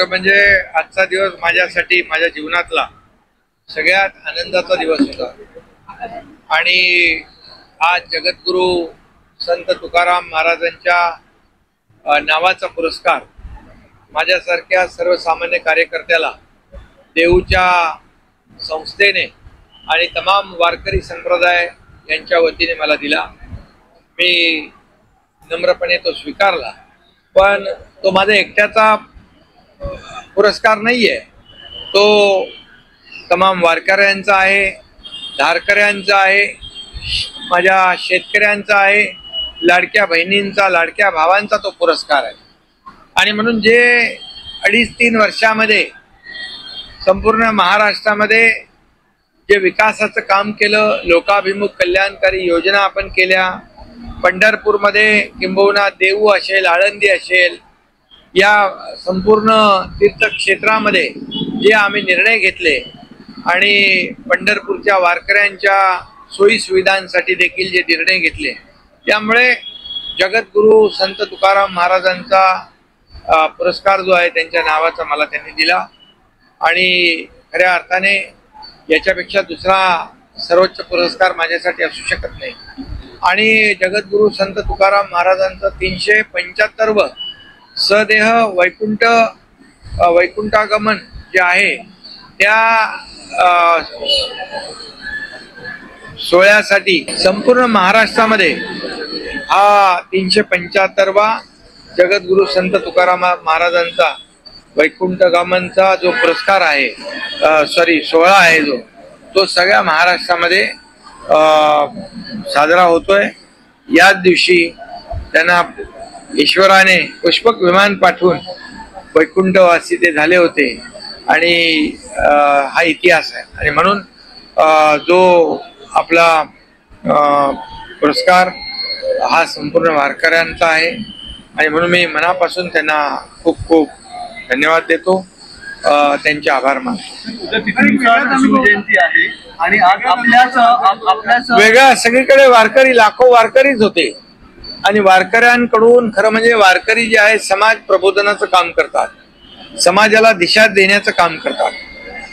खरं म्हणजे आजचा दिवस माझ्यासाठी माझ्या जीवनातला सगळ्यात आनंदाचा दिवस होता आणि आज जगद्गुरू संत तुकाराम महाराजांच्या नावाचा पुरस्कार माझ्यासारख्या सर्वसामान्य कार्यकर्त्याला देऊच्या संस्थेने आणि तमाम वारकरी संप्रदाय यांच्या वतीने मला दिला। मी नम्रपणे तो स्वीकारला, पण तो माझा एकट्याचा पुरस्कार नाहीये, तो तमाम वारकऱ्यांचा आहे, धारकऱ्यांचा आहे, माझ्या शेतकऱ्यांचा आहे, लाडक्या बहिणींचा, लाडक्या भावांचा तो पुरस्कार आहे। आणि म्हणून जे 2.5-3 वर्षामध्ये संपूर्ण महाराष्ट्रामध्ये जे विकासाचं काम केलं, लोकाभिमुख कल्याणकारी योजना आपण केल्या, पंढरपूरमध्ये किंबहुना देऊ असेल, आळंदी असेल, या संपूर्ण तीर्थक्षेत्रामध्ये जे आम्ही निर्णय घेतले आणि पंढरपूरच्या वारकऱ्यांच्या सोयी सुविधांसाठी देखील जे निर्णय घेतले, त्यामुळे जगद्गुरू संत तुकाराम महाराजांचा पुरस्कार जो आहे त्यांच्या नावाचा मला त्यांनी दिला। आणि खऱ्या अर्थाने याच्यापेक्षा दुसरा सर्वोच्च पुरस्कार माझ्यासाठी असू शकत नाही। आणि जगद्गुरू संत तुकाराम महाराजांचं 375व सदेह वैकुंठागमन जे आहे त्या सोहळ्यासाठी संपूर्ण महाराष्ट्रामध्ये हा 375वा जगद्गुरू संत तुकाराम महाराजांचा वैकुंठगमनचा जो पुरस्कार आहे, सोहळा आहे, जो तो सगळ्या महाराष्ट्रामध्ये साजरा होतोय। याच दिवशी त्यांना ईश्वराने पुष्पक विमान पाठवून वैकुंठवासी ते झाले होते आणि हा इतिहास आहे। आणि म्हणून जो आपला पुरस्कार हा संपूर्ण वारकऱ्यांचा आहे आणि म्हणून मी मनापासून त्यांना खूप खूप धन्यवाद देतो, त्यांचे आभार मानतो। शिवजयंती आहे आणि आज आपल्याच वेगळ्या सगळीकडे वारकरी, लाखो वारकरीच होते आणि वारकऱ्यांकडून खरं म्हणजे वारकरी जे आहे समाज प्रबोधनाचं काम करतात, समाजाला दिशा देण्याचं काम करतात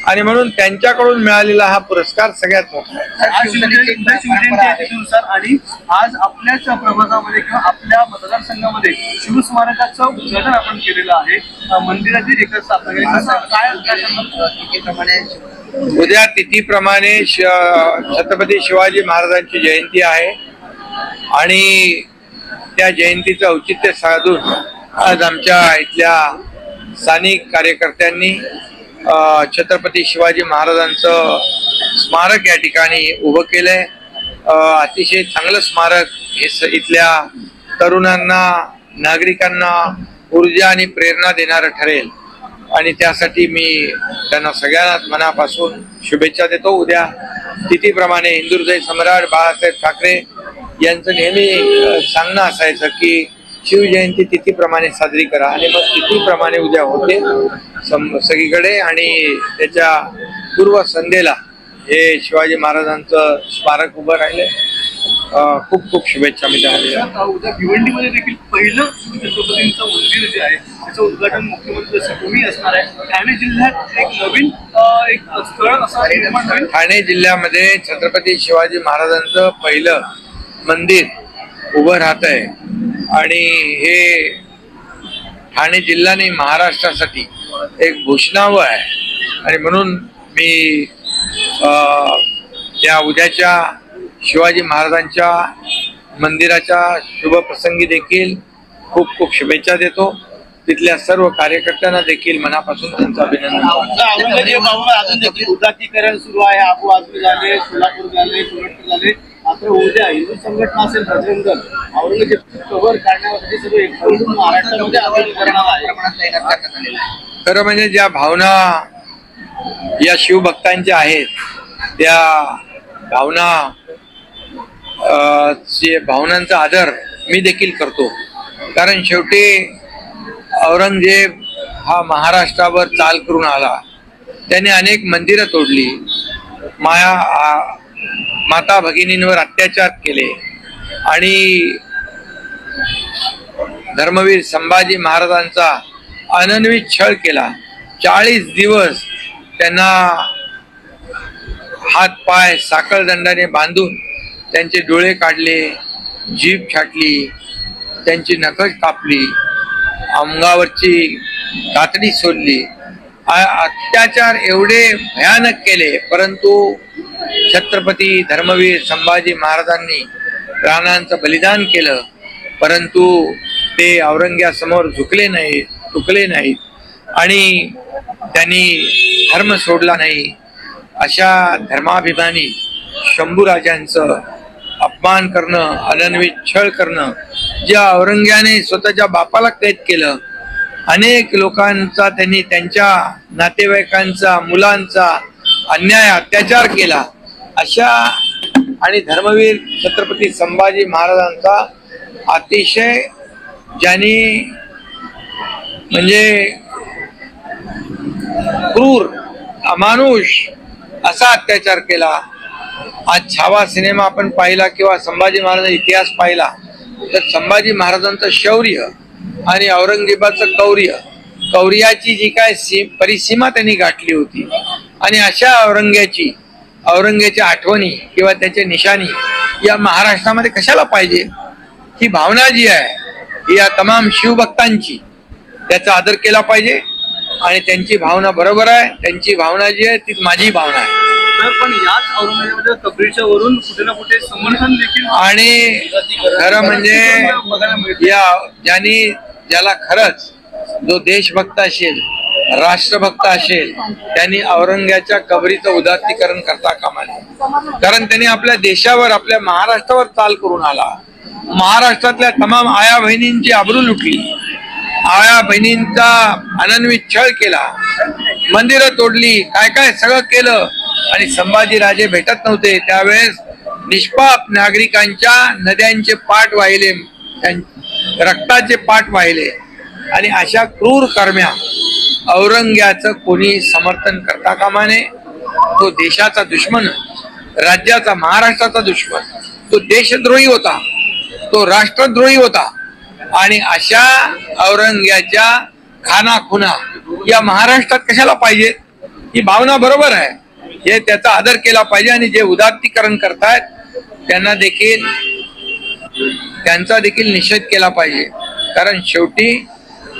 आणि म्हणून त्यांच्याकडून मिळालेला हा पुरस्कार सगळ्यात मोठा आहे। शिवजयंतीनुसार आणि आज आपल्याच प्रभागामध्ये किंवा आपल्या मतदारसंघामध्ये शिवस्मारकाचं उद्घाटन आपण केलेलं आहे, मंदिराची एकच स्थापना काय उद्या तिथीप्रमाणे छत्रपती शिवाजी महाराजांची जयंती आहे आणि त्या जयंतीचं औचित्य साधून आज आमच्या इथल्या स्थानिक कार्यकर्त्यांनी छत्रपती शिवाजी महाराजांचं स्मारक या ठिकाणी उभं केलंय। अतिशय चांगलं स्मारक हे इथल्या तरुणांना, नागरिकांना ऊर्जा आणि प्रेरणा देणारं ठरेल आणि त्यासाठी मी त्यांना सगळ्यांना मनापासून शुभेच्छा देतो। उद्या तिथीप्रमाणे हिंदुहृदय सम्राट बाळासाहेब ठाकरे यांचं नेहमी सांगणं असायचं की शिवजयंती तिथीप्रमाणे साजरी करा आणि मग तिथीप्रमाणे उद्या होते सगळीकडे आणि त्याच्या पूर्व संध्येला हे शिवाजी महाराजांचं स्मारक उभं राहिले। खूप खूप शुभेच्छा मी त्यांना। उद्या भिवंडीमध्ये देखील पहिलं छत्रपतींचं मंदिर जे आहे त्याचं उद्घाटन मुख्यमंत्री तुम्ही असणार आहे। ठाणे जिल्ह्यात एक नवीन स्थळ असं निर्माण होईल। ठाणे जिल्ह्यामध्ये छत्रपती शिवाजी महाराजांचं पहिलं मंदिर उभं राहत आहे आणि हे ठाणे जिल्हा नाही महाराष्ट्रासाठी एक घोषणावं आहे आणि म्हणून मी त्या उद्याच्या शिवाजी महाराजांच्या मंदिराच्या शुभ प्रसंगी देखील खूप खूप शुभेच्छा देतो। तिथल्या सर्व कार्यकर्त्यांना देखील मनापासून त्यांचं अभिनंदन। अजून देखील उदाकीकरण सुरू आहे, आबू आजमी झाले, सोलापूर झाले, कोल्हापूर झाले, मात्र उद्या हिंदू संघटना असेल, बजरंग दल, औरंगजेब कव्हर काढण्यासाठी सगळं एकूण महाराष्ट्रामध्ये खरं म्हणजे ज्या भावना या शिवभक्तांच्या आहेत त्या भावनांचा आदर मी देखील करतो, कारण शेवटी औरंगजेब हा महाराष्ट्रावर चाल करून आला, त्याने अनेक मंदिरं तोडली, माता भगिनींवर अत्याचार केले आणि धर्मवीर संभाजी महाराजांचा अनन्वित छळ केला. 40 दिवस त्यांना हात पाय साखळदंडाने बांधून त्यांचे डोळे काढले, जीभ छाटली, त्यांची नखं कापली, अंगावरची कातडी सोडली, अत्याचार एवढे भयानक केले. परंतु छत्रपती धर्मवीर संभाजी महाराजांनी प्राणांचं बलिदान केलं. परंतु ते औरंग्यासमोर झुकले नाहीत, तुकले नाहीत आणि त्यांनी धर्म सोडला नाही. अशा धर्माभिमानी शंभूराजांचं अपमान करणं, अनन्वित छळ करणं, ज्या औरंग्याने स्वतःच्या बापाला कैद केलं, अनेक लोकांचा त्यांनी त्यांच्या नातेवाईकांचा, मुलांचा अन्याय अत्याचार केला, अशा आणि धर्मवीर छत्रपती संभाजी महाराजांचा अतिशय ज्यांनी म्हणजे क्रूर अमानुष असा अत्याचार केला. आज छावा सिनेमा आपण पाहिला किंवा संभाजी महाराजांचा इतिहास पाहिला तर संभाजी महाराजांचं शौर्य आणि औरंगजेबाचं कौर्याची जी काय परिसीमा त्यांनी गाठली होती. आणि अशा औरंग्याच्या आठवणी किंवा त्याच्या निशाणी या महाराष्ट्रामध्ये कशाला पाहिजे? ही भावना जी आहे ही या तमाम शिवभक्तांची, त्याचा आदर केला पाहिजे. आणि त्यांची भावना बरोबर आहे, त्यांची भावना जी आहे तीच माझी भावना आहे. पण याच औरंगजेबाच्या कबरीच्या वरून कुठे ना कुठे समर्थन देखील आणि खरं म्हणजे ज्याला खरंच जो देशभक्त असेल, राष्ट्रभक्त असेल, त्यांनी औरंग्याच्या कबरीचं उदात्तीकरण करता कामा नये. कारण त्यांनी आपल्या देशावर, आपल्या महाराष्ट्रावर चाल करून आला. महाराष्ट्रातल्या तमाम आया बहिणींची आबरू लुटली, आया बहिणींचा अनन्वित छळ केला, मंदिरं तोडली, काय काय सगळं केलं. आणि संभाजीराजे भेटत नव्हते त्यावेळेस निष्पाप नागरिकांच्या नद्यांचे पाठ वाहिले, रक्ताचे पाठ वाहिले. आणि अशा क्रूर कर्म्या औरंग्याचं कोणी समर्थन करता कामा नये. तो देशाचा दुश्मन, राज्याचा, महाराष्ट्राचा दुश्मन, तो देशद्रोही होता, तो राष्ट्रद्रोही होता. आणि अशा औरंग्याच्या खानाखुना या महाराष्ट्रात कशाला पाहिजे? ही भावना बरोबर आहे, हे त्याचा आदर केला पाहिजे. आणि जे उदात्तीकरण करतायत त्यांचा देखील निषेध केला पाहिजे. कारण शेवटी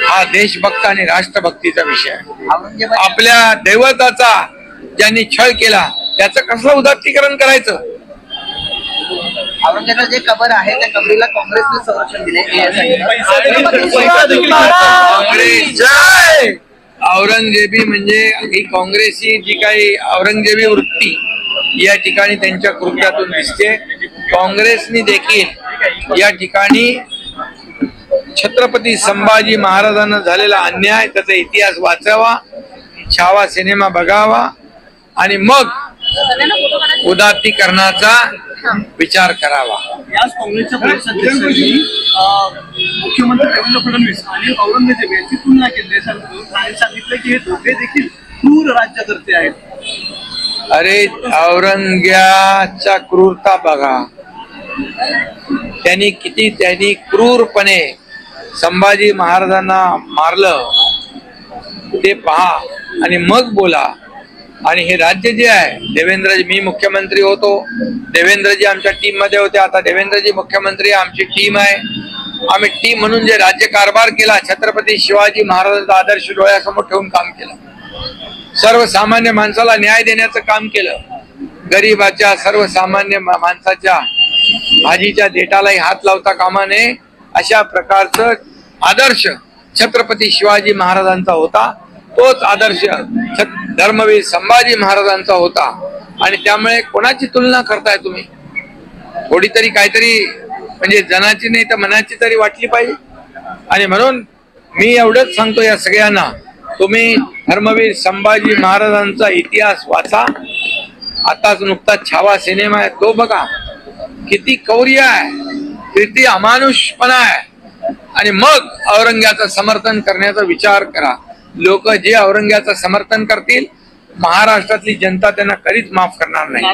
हा देशभक्त आणि राष्ट्रभक्तीचा विषय आहे. आपल्या दैवताचा ज्यांनी छळ केला त्याचं कसलं उदात्तीकरण करायचं? औरंगजेबाला जे कबर आहे त्या कबरीला काँग्रेसने संरक्षण दिले. औरंगजेबी म्हणजे ही काँग्रेसी जी काही औरंगजेबी वृत्ती या ठिकाणी त्यांच्या कृत्यातून दिसते. काँग्रेसनी देखील या ठिकाणी छत्रपती संभाजी महाराजांना झालेला अन्याय, त्याचा इतिहास वाचावा, छावा सिनेमा बघावा आणि मग उदात्तीकरणाचा विचार करावा. याच काँग्रेसच्या प्रदेशाध्यक्षांनी मुख्यमंत्री देवेंद्र फडणवीस आणि औरंगजेब यांची तुलना केली आणि सांगितलं की हे दोघे देखील क्रूर राज्यकर्ते आहेत. अरे औरंग्याच्या क्रूरता बघा, त्यांनी क्रूरपणे संभाजी महाराजांना मारलं ते पहा आणि मग बोला. आणि हे राज्य जे आहे, देवेंद्रजी, मी मुख्यमंत्री होतो, देवेंद्रजी आमच्या टीम मध्ये होते, आता देवेंद्रजी मुख्यमंत्री, आमची टीम आहे. आम्ही टीम म्हणून जे राज्य कारभार केला, छत्रपती शिवाजी महाराजांचा आदर्श डोळ्यासमोर ठेवून काम केलं. सर्वसामान्य माणसाला न्याय देण्याचं काम केलं. गरीबाच्या, सर्वसामान्य माणसाच्या भाजीच्या देठालाही हात लावता कामा नये, अशा प्रकारचं आदर्श छत्रपती शिवाजी महाराजांचा होता. तोच आदर्श धर्मवीर संभाजी महाराजांचा होता. आणि त्यामुळे कोणाची तुलना करताय तुम्ही? थोडी तरी काहीतरी म्हणजे जनाची नाही तर मनाची तरी वाटली पाहिजे. आणि म्हणून मी एवढंच सांगतो या सगळ्यांना, तुम्ही धर्मवीर संभाजी महाराजांचा इतिहास वाचा. आताच नुकताच छावा सिनेमा आहे तो बघा, किती कौर्य आहे, किती अमानुषपणा आहे. आणि मग औरंग्याचं समर्थन करण्याचा विचार करा. लोक जे औरंग्याचं समर्थन करतील, महाराष्ट्रातली जनता त्यांना कधीच माफ करणार नाही.